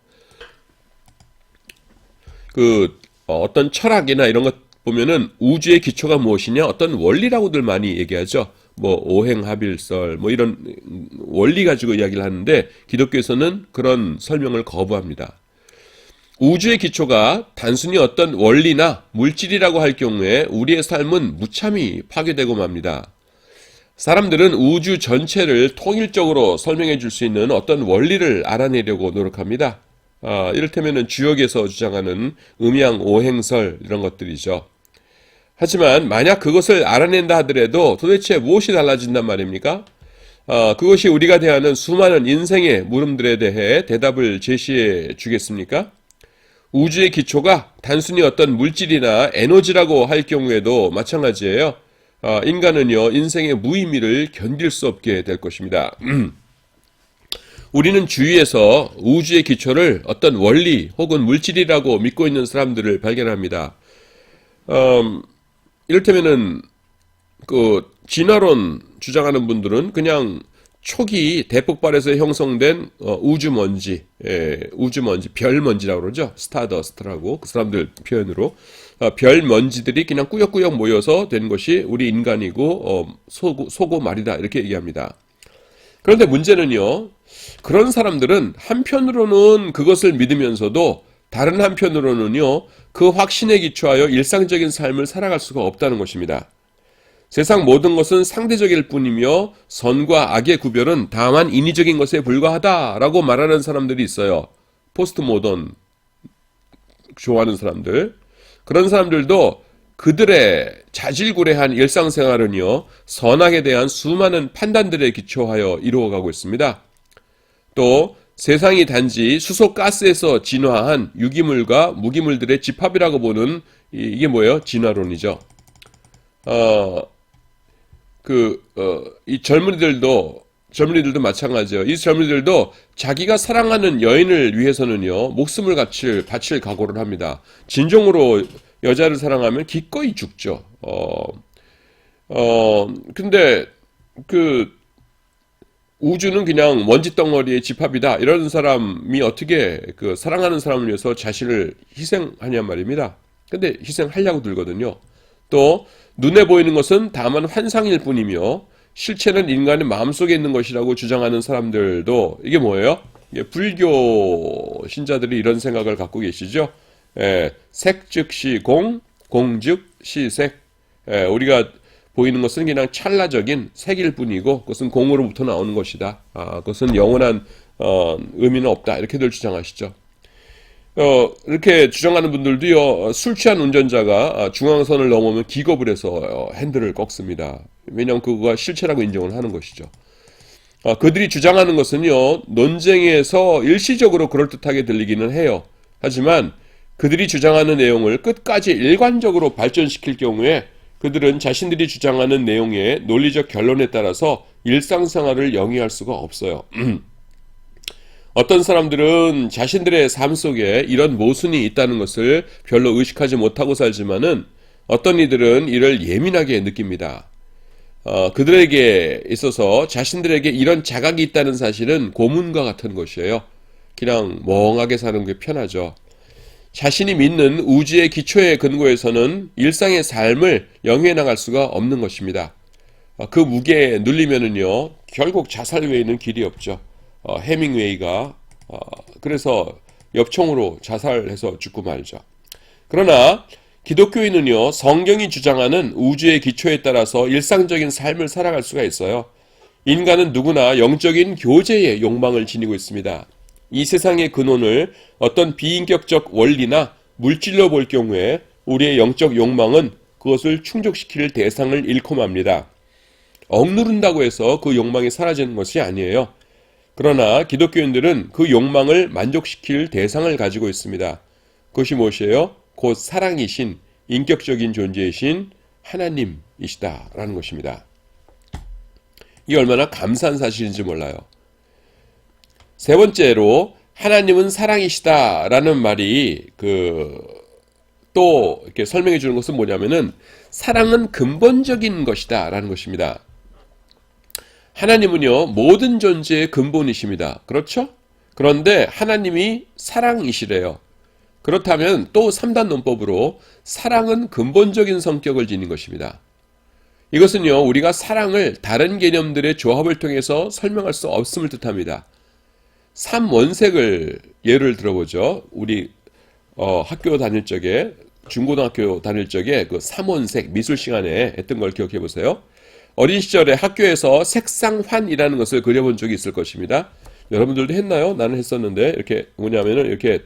어떤 철학이나 이런 것 보면은 우주의 기초가 무엇이냐? 어떤 원리라고들 많이 얘기하죠. 오행합일설, 이런 원리 가지고 이야기를 하는데 기독교에서는 그런 설명을 거부합니다. 우주의 기초가 단순히 어떤 원리나 물질이라고 할 경우에 우리의 삶은 무참히 파괴되고 맙니다. 사람들은 우주 전체를 통일적으로 설명해 줄 수 있는 어떤 원리를 알아내려고 노력합니다. 이를테면 주역에서 주장하는 음양 오행설 이런 것들이죠. 하지만 만약 그것을 알아낸다 하더라도 도대체 무엇이 달라진단 말입니까? 그것이 우리가 대하는 수많은 인생의 물음들에 대해 대답을 제시해 주겠습니까? 우주의 기초가 단순히 어떤 물질이나 에너지라고 할 경우에도 마찬가지예요. 인간은요, 인생의 무의미를 견딜 수 없게 될 것입니다. 우리는 주위에서 우주의 기초를 어떤 원리 혹은 물질이라고 믿고 있는 사람들을 발견합니다. 이를테면은 진화론 주장하는 분들은 그냥 초기 대폭발에서 형성된 우주먼지, 별먼지라고 그러죠. 스타더스트라고 그 사람들 표현으로 별먼지들이 그냥 꾸역꾸역 모여서 된 것이 우리 인간이고 소고 말이다, 이렇게 얘기합니다. 그런데 문제는요, 그런 사람들은 한편으로는 그것을 믿으면서도 다른 한편으로는요, 그 확신에 기초하여 일상적인 삶을 살아갈 수가 없다는 것입니다. 세상 모든 것은 상대적일 뿐이며 선과 악의 구별은 다만 인위적인 것에 불과하다라고 말하는 사람들이 있어요. 포스트 모던 좋아하는 사람들. 그런 사람들도 그들의 자질구레한 일상생활은요, 선악에 대한 수많은 판단들에 기초하여 이루어가고 있습니다. 또 세상이 단지 수소가스에서 진화한 유기물과 무기물들의 집합이라고 보는 이게 뭐예요? 진화론이죠. 이 젊은이들도 마찬가지예요. 이 젊은이들도 자기가 사랑하는 여인을 위해서는요, 목숨을 바칠 각오를 합니다. 진정으로 여자를 사랑하면 기꺼이 죽죠. 근데 우주는 그냥 먼지 덩어리의 집합이다, 이런 사람이 어떻게 사랑하는 사람을 위해서 자신을 희생하냔 말입니다. 근데 희생하려고 들거든요. 또 눈에 보이는 것은 다만 환상일 뿐이며 실체는 인간의 마음속에 있는 것이라고 주장하는 사람들도 이게 뭐예요? 불교 신자들이 이런 생각을 갖고 계시죠. 색 즉시 공, 공 즉 시색. 우리가 보이는 것은 그냥 찰나적인 색일 뿐이고 그것은 공으로부터 나오는 것이다. 그것은 영원한 의미는 없다, 이렇게들 주장하시죠. 이렇게 주장하는 분들도요, 술 취한 운전자가 중앙선을 넘으면 기겁을 해서 핸들을 꺾습니다. 왜냐하면 그거가 실체라고 인정을 하는 것이죠. 그들이 주장하는 것은요, 논쟁에서 일시적으로 그럴듯하게 들리기는 해요. 하지만 그들이 주장하는 내용을 끝까지 일관적으로 발전시킬 경우에 그들은 자신들이 주장하는 내용의 논리적 결론에 따라서 일상생활을 영위할 수가 없어요. 어떤 사람들은 자신들의 삶 속에 이런 모순이 있다는 것을 별로 의식하지 못하고 살지만은 어떤 이들은 이를 예민하게 느낍니다. 그들에게 있어서 자신들에게 이런 자각이 있다는 사실은 고문과 같은 것이에요. 그냥 멍하게 사는 게 편하죠. 자신이 믿는 우주의 기초에 근거해서는 일상의 삶을 영위해 나갈 수가 없는 것입니다. 그 무게에 눌리면은요, 결국 자살 외에는 길이 없죠. 해밍웨이가 그래서 엽총으로 자살해서 죽고 말죠. 그러나 기독교인은요, 성경이 주장하는 우주의 기초에 따라서 일상적인 삶을 살아갈 수가 있어요. 인간은 누구나 영적인 교제의 욕망을 지니고 있습니다. 이 세상의 근원을 어떤 비인격적 원리나 물질로 볼 경우에 우리의 영적 욕망은 그것을 충족시킬 대상을 잃고 맙니다. 억누른다고 해서 그 욕망이 사라지는 것이 아니에요. 그러나 기독교인들은 그 욕망을 만족시킬 대상을 가지고 있습니다. 그것이 무엇이에요? 곧 사랑이신 인격적인 존재이신 하나님이시다라는 것입니다. 이게 얼마나 감사한 사실인지 몰라요. 세 번째로 하나님은 사랑이시다라는 말이 또 이렇게 설명해 주는 것은 뭐냐면은 사랑은 근본적인 것이다라는 것입니다. 하나님은요, 모든 존재의 근본이십니다. 그렇죠? 그런데 하나님이 사랑이시래요. 그렇다면 또 3단 논법으로 사랑은 근본적인 성격을 지닌 것입니다. 이것은요, 우리가 사랑을 다른 개념들의 조합을 통해서 설명할 수 없음을 뜻합니다. 삼원색을 예를 들어보죠. 우리 학교 다닐 적에, 중고등학교 다닐 적에 그 삼원색 미술 시간에 했던 걸 기억해 보세요. 어린 시절에 학교에서 색상환이라는 것을 그려본 적이 있을 것입니다. 여러분들도 했나요? 나는 했었는데, 이렇게 뭐냐면은 이렇게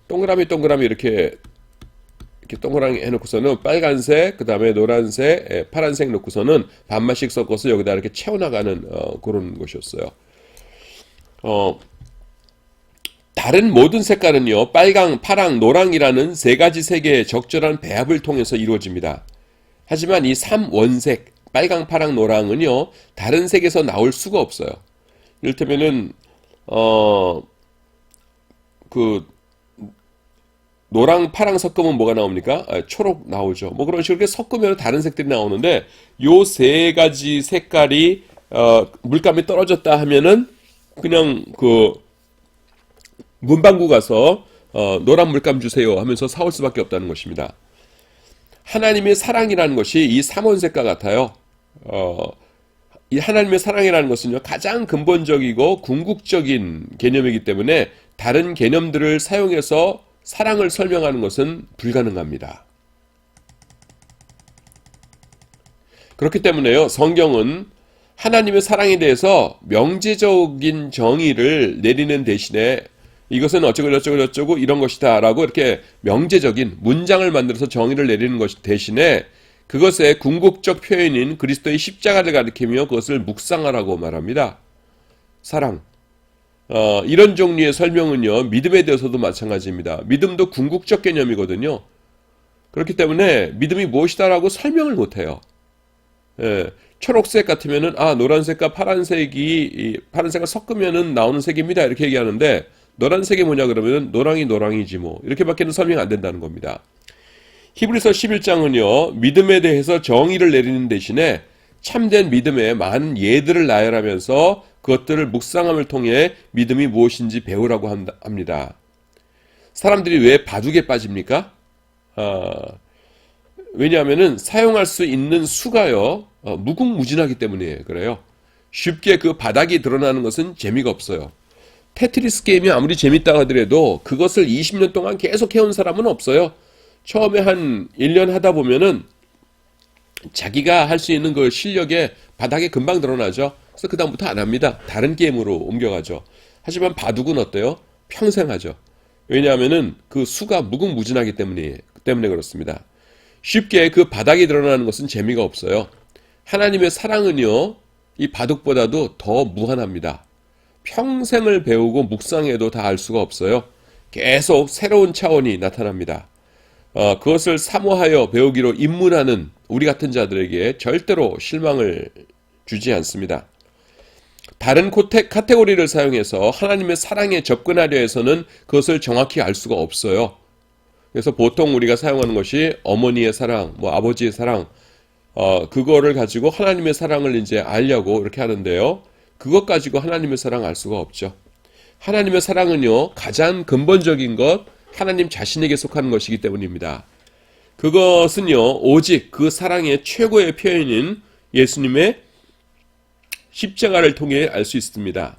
동그라미 이렇게 동그라미 해놓고서는 빨간색, 그 다음에 노란색, 파란색 놓고서는 반만씩 섞어서 여기다 이렇게 채워나가는 그런 것이었어요. 다른 모든 색깔은요, 빨강, 파랑, 노랑이라는 세 가지 색의 적절한 배합을 통해서 이루어집니다. 하지만 이 삼원색, 빨강, 파랑, 노랑은요, 다른 색에서 나올 수가 없어요. 이를테면은, 노랑, 파랑 섞으면 뭐가 나옵니까? 초록 나오죠. 뭐 그런 식으로 섞으면 다른 색들이 나오는데, 요 세 가지 색깔이, 물감이 떨어졌다 하면은, 그냥 문방구 가서, 노란 물감 주세요 하면서 사올 수밖에 없다는 것입니다. 하나님의 사랑이라는 것이 이 삼원색과 같아요. 이 하나님의 사랑이라는 것은요, 가장 근본적이고 궁극적인 개념이기 때문에 다른 개념들을 사용해서 사랑을 설명하는 것은 불가능합니다. 그렇기 때문에요, 성경은 하나님의 사랑에 대해서 명제적인 정의를 내리는 대신에 이것은 어쩌고 이런 것이다 라고 이렇게 명제적인 문장을 만들어서 정의를 내리는 것 대신에 그것의 궁극적 표현인 그리스도의 십자가를 가리키며 그것을 묵상하라고 말합니다. 사랑. 이런 종류의 설명은요, 믿음에 대해서도 마찬가지입니다. 믿음도 궁극적 개념이거든요. 그렇기 때문에 믿음이 무엇이다라고 설명을 못해요. 초록색 같으면은 노란색과 파란색을 섞으면은 나오는 색입니다 이렇게 얘기하는데, 노란색이 뭐냐 그러면은 노랑이지 뭐 이렇게밖에는 설명이 안 된다는 겁니다. 히브리서 11장은요, 믿음에 대해서 정의를 내리는 대신에 참된 믿음의 많은 예들을 나열하면서 그것들을 묵상함을 통해 믿음이 무엇인지 배우라고 합니다. 사람들이 왜 바둑에 빠집니까? 왜냐하면은 사용할 수 있는 수가요, 무궁무진하기 때문이에요. 그래요. 쉽게 그 바닥이 드러나는 것은 재미가 없어요. 테트리스 게임이 아무리 재밌다 하더라도 그것을 20년 동안 계속 해온 사람은 없어요. 처음에 한 1년 하다 보면은 자기가 할 수 있는 그 실력에 바닥에 금방 드러나죠. 그래서 그 다음부터 안 합니다. 다른 게임으로 옮겨가죠. 하지만 바둑은 어때요? 평생 하죠. 왜냐하면은 그 수가 무궁무진하기 때문에 그렇습니다. 쉽게 그 바닥이 드러나는 것은 재미가 없어요. 하나님의 사랑은요, 이 바둑보다도 더 무한합니다. 평생을 배우고 묵상해도 다 알 수가 없어요. 계속 새로운 차원이 나타납니다. 그것을 사모하여 배우기로 입문하는 우리 같은 자들에게 절대로 실망을 주지 않습니다. 다른 카테고리를 사용해서 하나님의 사랑에 접근하려 해서는 그것을 정확히 알 수가 없어요. 그래서 보통 우리가 사용하는 것이 어머니의 사랑, 아버지의 사랑, 그거를 가지고 하나님의 사랑을 이제 알려고 이렇게 하는데요. 그것 가지고 하나님의 사랑 알 수가 없죠. 하나님의 사랑은요, 가장 근본적인 것, 하나님 자신에게 속하는 것이기 때문입니다. 그것은요, 오직 그 사랑의 최고의 표현인 예수님의 십자가를 통해 알 수 있습니다.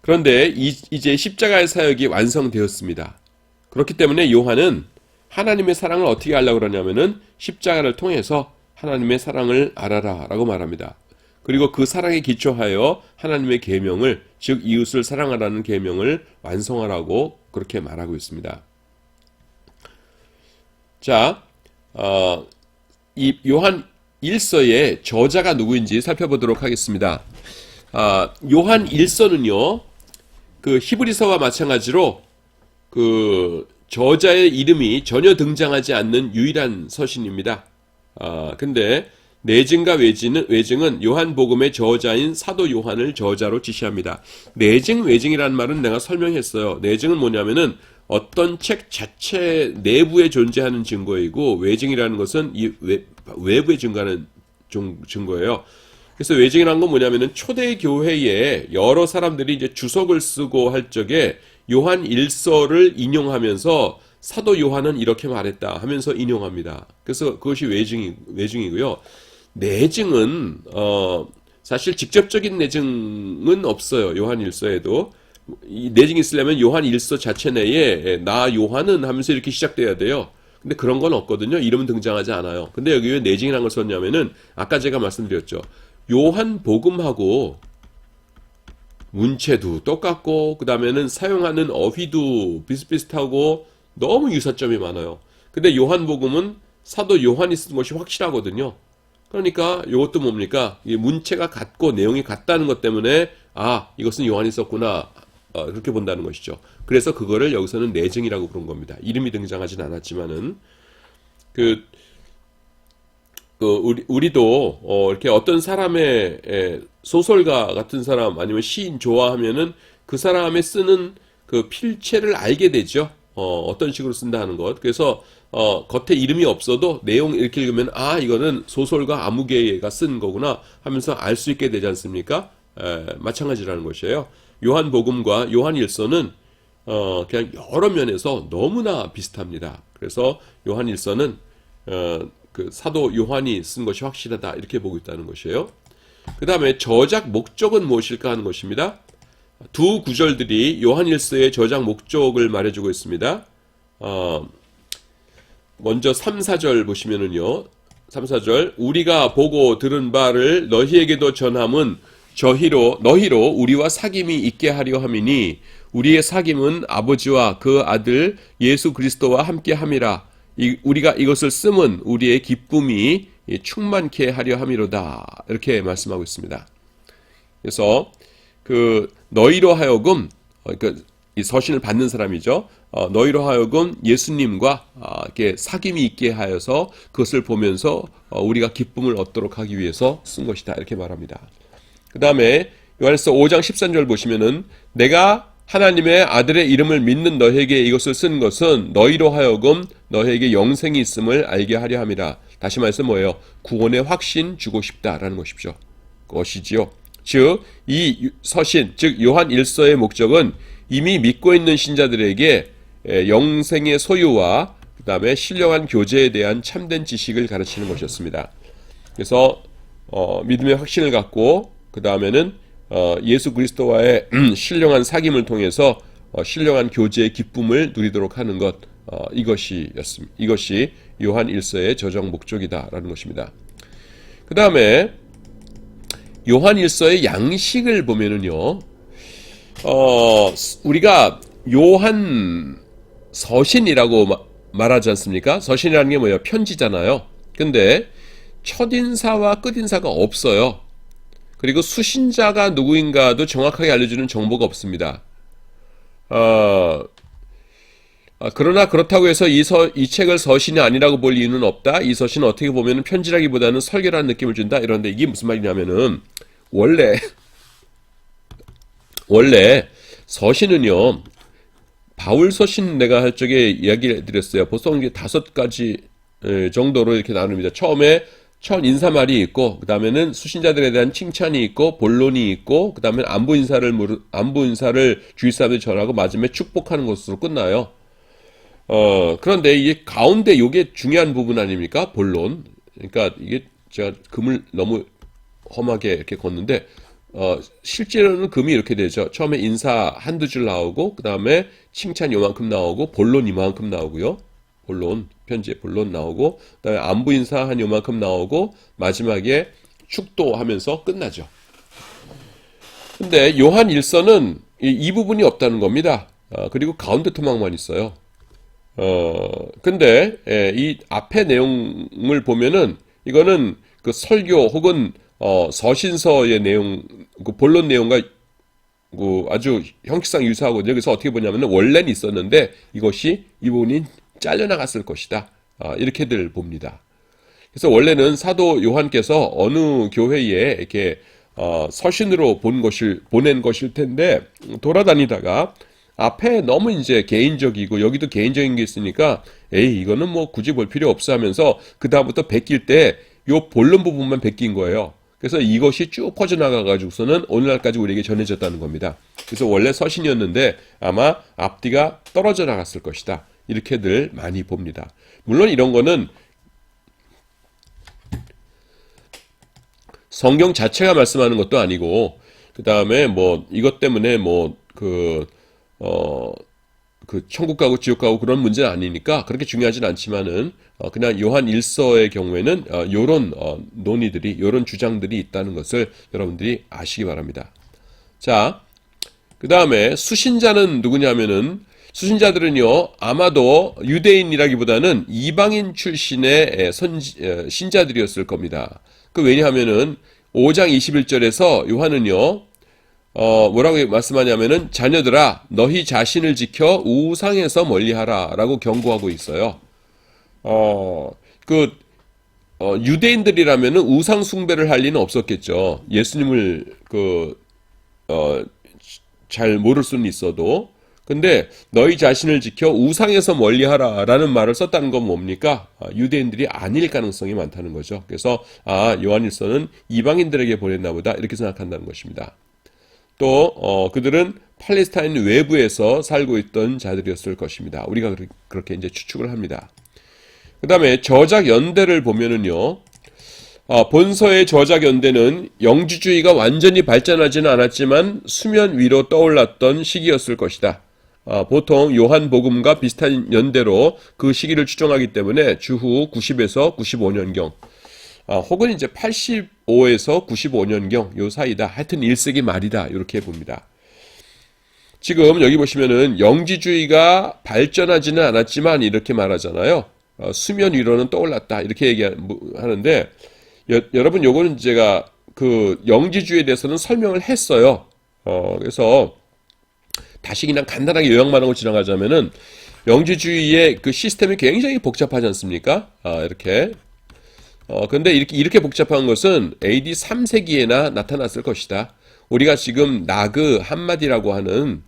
그런데 이제 십자가의 사역이 완성되었습니다. 그렇기 때문에 요한은 하나님의 사랑을 어떻게 알려고 그러냐면은 십자가를 통해서 하나님의 사랑을 알아라 라고 말합니다. 그리고 그 사랑에 기초하여 하나님의 계명을, 즉 이웃을 사랑하라는 계명을 완성하라고 그렇게 말하고 있습니다. 자, 이 요한 1서의 저자가 누구인지 살펴보도록 하겠습니다. 요한 1서는요, 그 히브리서와 마찬가지로 그 저자의 이름이 전혀 등장하지 않는 유일한 서신입니다. 근데 내증과 외증은 요한복음의 저자인 사도 요한을 저자로 지시합니다. 내증, 외증이라는 말은 내가 설명했어요. 내증은 뭐냐면은 어떤 책 자체 내부에 존재하는 증거이고, 외증이라는 것은 이 외부에 증거하는 증거예요. 그래서 외증이라는 건 뭐냐면은 초대 교회에 여러 사람들이 이제 주석을 쓰고 할 적에 요한 1서를 인용하면서 사도 요한은 이렇게 말했다 하면서 인용합니다. 그래서 그것이 외증이고요. 내증은 사실 직접적인 내증은 없어요. 요한 1서에도. 이 내증이 있으려면 요한 1서 자체 내에 나 요한은 하면서 이렇게 시작돼야 돼요. 근데 그런 건 없거든요. 이름은 등장하지 않아요. 근데 여기 왜 내증이라는 걸 썼냐면은 아까 제가 말씀드렸죠. 요한 복음하고 문체도 똑같고 그 다음에는 사용하는 어휘도 비슷비슷하고 너무 유사점이 많아요. 근데 요한복음은 사도 요한이 쓴 것이 확실하거든요. 그러니까 이것도 뭡니까? 문체가 같고 내용이 같다는 것 때문에 이것은 요한이 썼구나 그렇게 본다는 것이죠. 그래서 그거를 여기서는 내증이라고 부른 겁니다. 이름이 등장하진 않았지만은 우리도 이렇게 어떤 사람의 소설가 같은 사람 아니면 시인 좋아하면은 그 사람의 쓰는 그 필체를 알게 되죠. 어떤 식으로 쓴다 하는 것. 그래서 겉에 이름이 없어도 내용 이렇게 읽으면 이거는 소설가 아무개가 쓴 거구나 하면서 알 수 있게 되지 않습니까? 마찬가지라는 것이에요. 요한복음과 요한 1서는 그냥 여러 면에서 너무나 비슷합니다. 그래서 요한 1서는 그 사도 요한이 쓴 것이 확실하다 이렇게 보고 있다는 것이에요. 그 다음에 저작 목적은 무엇일까 하는 것입니다. 두 구절들이 요한 1서의 저작 목적을 말해주고 있습니다. 먼저 3, 4절 보시면은요. 3, 4절 우리가 보고 들은 바를 너희에게도 전함은 너희로 우리와 사귐이 있게 하려 함이니 우리의 사귐은 아버지와 그 아들 예수 그리스도와 함께 함이라. 우리가 이것을 쓰면 우리의 기쁨이 충만케 하려 함이로다. 이렇게 말씀하고 있습니다. 그래서 너희로 하여금 이 서신을 받는 사람이죠. 너희로 하여금 예수님과 이렇게 사귐이 있게 하여서 그것을 보면서 우리가 기쁨을 얻도록 하기 위해서 쓴 것이다. 이렇게 말합니다. 그 다음에 요한일서 5장 13절 보시면은 내가 하나님의 아들의 이름을 믿는 너희에게 이것을 쓴 것은 너희로 하여금 너희에게 영생이 있음을 알게 하려 함이라. 다시 말해서 뭐예요? 구원의 확신 주고 싶다라는 것이지요. 즉 이 서신, 즉 요한 1서의 목적은 이미 믿고 있는 신자들에게 영생의 소유와 그 다음에 신령한 교제에 대한 참된 지식을 가르치는 것이었습니다. 그래서 믿음의 확신을 갖고 그 다음에는 예수 그리스도와의 신령한 사귐을 통해서 신령한 교제의 기쁨을 누리도록 하는 것, 이것이 요한 1서의 저작 목적이다라는 것입니다. 그 다음에 요한 1서의 양식을 보면은요, 우리가 요한 서신이라고 말하지 않습니까? 서신이라는 게 뭐예요? 편지잖아요. 근데 첫인사와 끝인사가 없어요. 그리고 수신자가 누구인가도 정확하게 알려주는 정보가 없습니다. 그러나 그렇다고 해서 이 책을 서신이 아니라고 볼 이유는 없다. 이 서신은 어떻게 보면 편지라기보다는 설교라는 느낌을 준다. 이런데 이게 무슨 말이냐면은 원래 서신은요, 바울 서신 내가 할 적에 이야기를 해드렸어요. 보통 이게 5가지 정도로 이렇게 나눕니다. 처음에 첫 인사말이 있고, 그 다음에는 수신자들에 대한 칭찬이 있고, 본론이 있고, 그 다음에 안부 인사를 주위 사람들이 전하고, 마지막에 축복하는 것으로 끝나요. 그런데 이게 가운데 요게 중요한 부분 아닙니까? 본론. 그러니까 이게 제가 금을 너무 험하게 이렇게 걷는데, 실제로는 금이 이렇게 되죠. 처음에 인사 한두 줄 나오고, 그 다음에 칭찬 요만큼 나오고, 본론 이만큼 나오고요. 편지의 본론 나오고, 그 다음에 안부 인사 한 요만큼 나오고, 마지막에 축도하면서 끝나죠. 근데 요한 일서는 이 부분이 없다는 겁니다. 그리고 가운데 토막만 있어요. 근데 이 앞에 내용을 보면은 이거는 그 설교 혹은 서신서의 내용, 그 본론 내용과 아주 형식상 유사하거든요. 그래서 어떻게 보냐면은 원래는 있었는데 이 부분이 잘려나갔을 것이다. 이렇게들 봅니다. 그래서 원래는 사도 요한께서 어느 교회에 이렇게 서신으로 보낸 것일 텐데 돌아다니다가 앞에 너무 이제 개인적이고 여기도 개인적인 게 있으니까 이거는 뭐 굳이 볼 필요 없어 하면서 그 다음부터 베낄 때 요 본론 부분만 베낀 거예요. 그래서 이것이 쭉 퍼져나가가지고서는 오늘날까지 우리에게 전해졌다는 겁니다. 그래서 원래 서신이었는데 아마 앞뒤가 떨어져 나갔을 것이다. 이렇게들 많이 봅니다. 물론 이런 거는 성경 자체가 말씀하는 것도 아니고, 그 다음에 뭐 이것 때문에 천국 가고 지옥 가고 그런 문제는 아니니까 그렇게 중요하진 않지만은 그냥 요한 일서의 경우에는 요런 논의들이, 요런 주장들이 있다는 것을 여러분들이 아시기 바랍니다. 자, 그 다음에 수신자는 누구냐면은 수신자들은요 아마도 유대인이라기보다는 이방인 출신의 신자들이었을 겁니다. 왜냐하면은 5장 21절에서 요한은요 뭐라고 말씀하냐면은 자녀들아 너희 자신을 지켜 우상에서 멀리하라 라고 경고하고 있어요. 유대인들이라면은 우상 숭배를 할 리는 없었겠죠. 예수님을 잘 모를 수는 있어도. 근데 너희 자신을 지켜 우상에서 멀리하라 라는 말을 썼다는 건 뭡니까? 유대인들이 아닐 가능성이 많다는 거죠. 그래서 요한일서는 이방인들에게 보냈나 보다 이렇게 생각한다는 것입니다. 또 그들은 팔레스타인 외부에서 살고 있던 자들이었을 것입니다. 우리가 그렇게 이제 추측을 합니다. 그 다음에 저작 연대를 보면은요, 본서의 저작 연대는 영지주의가 완전히 발전하지는 않았지만 수면 위로 떠올랐던 시기였을 것이다. 보통 요한복음과 비슷한 연대로 그 시기를 추정하기 때문에 주후 90에서 95년경, 혹은 이제 85에서 95년경 요 사이다. 하여튼 1세기 말이다. 이렇게 봅니다. 지금 여기 보시면은 영지주의가 발전하지는 않았지만 이렇게 말하잖아요. 수면 위로는 떠올랐다. 이렇게 얘기하는데 여러분 요거는 제가 그 영지주의에 대해서는 설명을 했어요. 그래서 다시 그냥 간단하게 요약만 하고 지나가자면은 영지주의의 그 시스템이 굉장히 복잡하지 않습니까? 이렇게. 근데 이렇게 복잡한 것은 AD 3세기에나 나타났을 것이다. 우리가 지금 나그 함마디라고 하는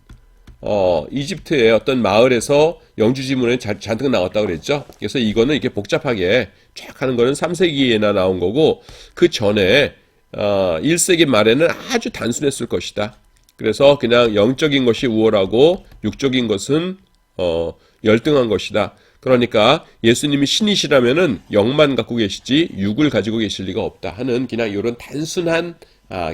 이집트의 어떤 마을에서 영주지문에 잔뜩 나왔다고 그랬죠. 그래서 이거는 이렇게 복잡하게 쫙 하는 거는 3세기에나 나온 거고, 그 전에 1세기 말에는 아주 단순했을 것이다. 그래서 그냥 영적인 것이 우월하고 육적인 것은 열등한 것이다. 그러니까 예수님이 신이시라면은 영만 갖고 계시지 육을 가지고 계실 리가 없다 하는 그냥 이런 단순한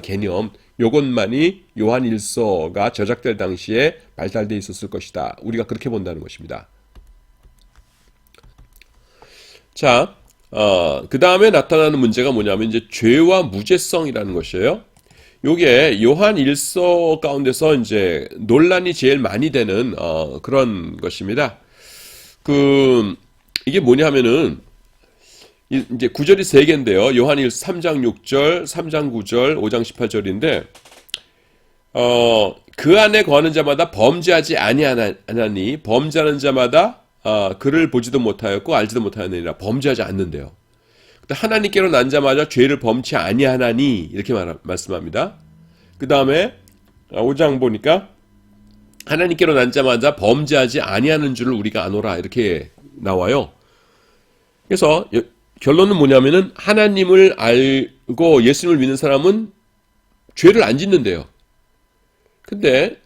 개념, 요것만이 요한일서가 저작될 당시에 발달되어 있었을 것이다. 우리가 그렇게 본다는 것입니다. 자, 그 다음에 나타나는 문제가 뭐냐면 이제 죄와 무죄성이라는 것이에요. 요게 요한일서 가운데서 이제 논란이 제일 많이 되는 그런 것입니다. 이게 뭐냐 하면은 이제 구절이 3개인데요. 요한일서 3장 6절, 3장 9절, 5장 18절인데 그 안에 거하는 자마다 범죄하지 아니하나니 범죄하는 자마다 그를 보지도 못하였고 알지도 못하였느니라. 범죄하지 않는데요. 하나님께로 난 자마자 죄를 범치 아니하나니 이렇게 말씀합니다. 그 다음에 5장 보니까 하나님께로 난 자마자 범죄하지 아니하는 줄을 우리가 아노라 이렇게 나와요. 그래서 결론은 뭐냐면은 하나님을 알고 예수님을 믿는 사람은 죄를 안 짓는데요. 근데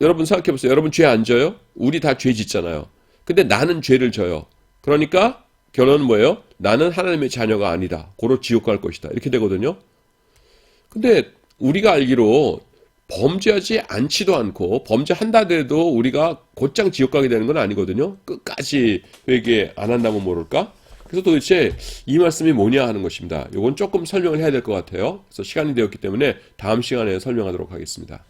여러분 생각해 보세요. 여러분 죄 안 져요? 우리 다 죄 짓잖아요. 근데 나는 죄를 져요. 그러니까 결론은 뭐예요? 나는 하나님의 자녀가 아니다. 고로 지옥 갈 것이다. 이렇게 되거든요. 근데 우리가 알기로 범죄하지 않지도 않고 범죄한다 해도 우리가 곧장 지옥 가게 되는 건 아니거든요. 끝까지 회개 안 한다면 모를까? 그래서 도대체 이 말씀이 뭐냐 하는 것입니다. 이건 조금 설명을 해야 될 것 같아요. 그래서 시간이 되었기 때문에 다음 시간에 설명하도록 하겠습니다.